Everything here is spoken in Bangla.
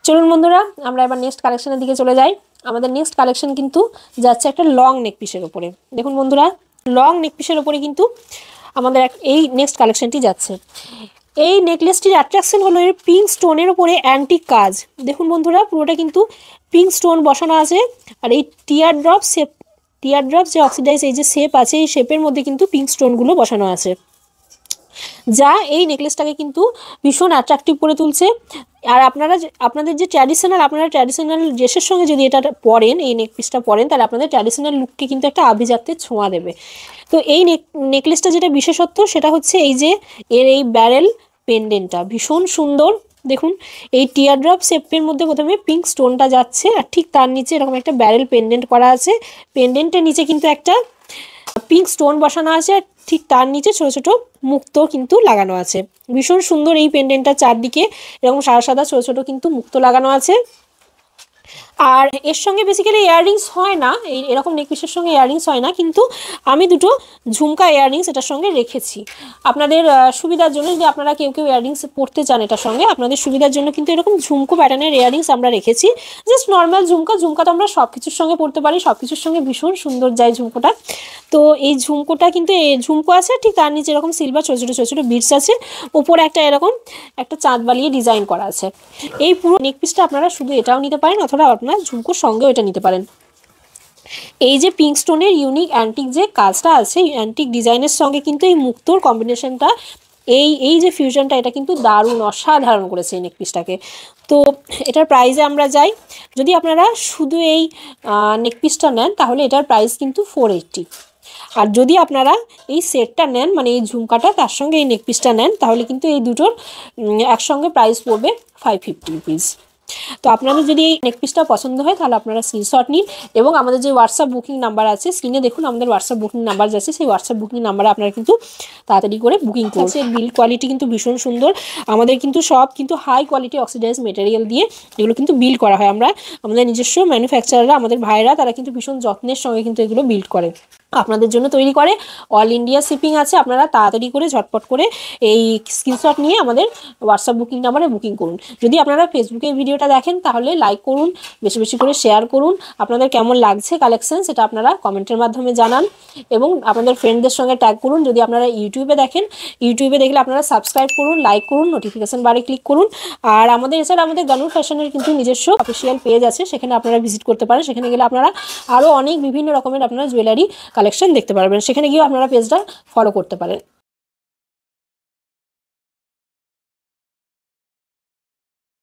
চলুন বন্ধুরা, আমরা এবার নেক্সট কালেকশনের দিকে চলে যাই। আমাদের নেক্সট কালেকশন কিন্তু যাচ্ছে একটা লং নেক পিসের উপরে। দেখুন বন্ধুরা, লং নেক পিসের উপরে কিন্তু আমাদের এই নেক্সট কালেকশনটি যাচ্ছে। এই নেকলেসটির অ্যাট্রাকশন হলো এর পিঙ্ক স্টোনের উপরে অ্যান্টিক কাজ। দেখুন বন্ধুরা, পুরোটা কিন্তু পিঙ্ক স্টোন বসানো আছে। আর এই টিয়ার ড্রপ যে অক্সিডাইজ এই যে শেপ আছে, এই শেপের মধ্যে কিন্তু পিঙ্ক স্টোনগুলো বসানো আছে, যা এই নেকলেসটাকে কিন্তু ভীষণ অ্যাট্রাকটিভ করে তুলছে। আর আপনাদের যে ট্র্যাডিশনাল ড্রেসের সঙ্গে যদি এটা পরেন, এই নেক পিসটা পরেন, তাহলে আপনাদের ট্র্যাডিশনাল লুককে কিন্তু একটা আভিজাত্যের ছোঁয়া দেবে। তো এই নেকলেসটা যেটা বিশেষত্ব সেটা হচ্ছে এই যে এর এই ব্যারেল পেন্ডেন্টটা ভীষণ সুন্দর। দেখুন, এই টিয়ার ড্রপ শেপের মধ্যে প্রথমে পিঙ্ক স্টোনটা যাচ্ছে, আর ঠিক তার নিচে এরকম একটা ব্যারেল পেন্ডেন্ট করা আছে। পেন্ডেন্টের নিচে কিন্তু একটা পিঙ্ক স্টোন বসানো আছে, আর ঠিক তার নিচে ছোট ছোট মুক্ত কিন্তু লাগানো আছে। ভীষণ সুন্দর এই পেন্ডেন্টটার চারদিকে এরকম সাদা সাদা ছোট ছোট কিন্তু মুক্ত লাগানো আছে। আর এর সঙ্গে বেসিক্যালি ইয়াররিংস হয় না, এরকম নেকপিসের সঙ্গে ইয়াররিংস হয় না, কিন্তু আমি দুটো ঝুমকা ইয়াররিংস এটার সঙ্গে রেখেছি আপনাদের সুবিধার জন্য। যদি আপনারা কেউ ইয়াররিংস পরতে চান এটার সঙ্গে, আপনাদের সুবিধার জন্য কিন্তু এরকম ঝুমকো প্যাটার্নের ইয়াররিংস আমরা রেখেছি। জাস্ট নর্মাল ঝুমকা তো আমরা সব কিছুর সঙ্গে পরতে পারি, সব কিছুর সঙ্গে ভীষণ সুন্দর যায় ঝুমকোটা। তো এই ঝুমকোটা কিন্তু ঝুমকো আছে, ঠিক তার নিচে এরকম সিলভার ছোটো ছোটো বিটস আছে, ওপরে এরকম একটা চাঁদ বালিয়ে ডিজাইন করা আছে। এই পুরো নেকপিসটা আপনারা শুধু এটাও নিতে পারেন, অথবা আপনারা ঝুমকোর সঙ্গেও এটা নিতে পারেন। এই যে পিঙ্ক স্টোনের ইউনিক অ্যান্টিক যে কাজটা আছে, অ্যান্টিক ডিজাইনের সঙ্গে কিন্তু এই মুক্তোর কম্বিনেশনটা, এই যে ফিউশনটা, এটা কিন্তু দারুণ অসাধারণ করেছে এই নেকপিসটাকে। তো এটার প্রাইসে আমরা যাই। যদি আপনারা শুধু এই নেকপিসটা নেন তাহলে এটার প্রাইস কিন্তু 480। আর যদি আপনারা এই সেটটা নেন, মানে এই ঝুমকাটা তার সঙ্গে এই নেকপিসটা নেন, তাহলে কিন্তু এই দুটোর একসঙ্গে প্রাইস পড়বে 550 রুপিস। তো আপনাদের যদি এই নেকপিসটা পছন্দ হয় তাহলে আপনারা স্ক্রিনশট নিন, এবং আমাদের যে হোয়াটসঅ্যাপ বুকিং নাম্বার আছে স্ক্রিনে দেখুন, আমাদের হোয়াটসঅ্যাপ বুকিং নাম্বার যাচ্ছে, সেই হোয়াটসঅ্যাপ বুকিং নাম্বারে আপনারা কিন্তু তাড়াতাড়ি করে বুকিং করছে। বিল্ড কোয়ালিটি কিন্তু ভীষণ সুন্দর। আমাদের কিন্তু সব কিন্তু হাই কোয়ালিটি অক্সিডাইজ মেটেরিয়াল দিয়ে এগুলো কিন্তু বিল্ড করা হয়। আমাদের নিজস্ব ম্যানুফ্যাকচারাররা, আমাদের ভাইরা, তারা কিন্তু ভীষণ যত্নের সঙ্গে কিন্তু এগুলো বিল্ড করে, আপনাদের জন্য তৈরি করে। অল ইন্ডিয়া শিপিং আছে। আপনারা তাড়াতাড়ি করে ঝটপট করে এই স্ক্রিনশট নিয়ে আমাদের হোয়াটসঅ্যাপ বুকিং নাম্বারে বুকিং করুন। যদি আপনারা ফেসবুকে ভিডিওটা দেখেন তাহলে লাইক করুন, বেশি বেশি করে শেয়ার করুন। আপনাদের কেমন লাগছে কালেকশন সেটা আপনারা কমেন্টের মাধ্যমে জানান, এবং আপনাদের ফ্রেন্ডদের সঙ্গে ট্যাগ করুন। যদি আপনারা ইউটিউবে দেখেন, ইউটিউবে দেখলে আপনারা সাবস্ক্রাইব করুন, লাইক করুন, নোটিফিকেশান বারে ক্লিক করুন। আর এছাড়া আমাদের গানুর ফ্যাশনের কিন্তু নিজস্ব অফিসিয়াল পেজ আছে, সেখানে আপনারা ভিজিট করতে পারেন। সেখানে গেলে আপনারা আরও অনেক বিভিন্ন রকমের আপনারা জুয়েলারি কালেকশন দেখতে পারবেন, সেখানে গিয়েও আপনারা পেজটা ফলো করতে পারেন।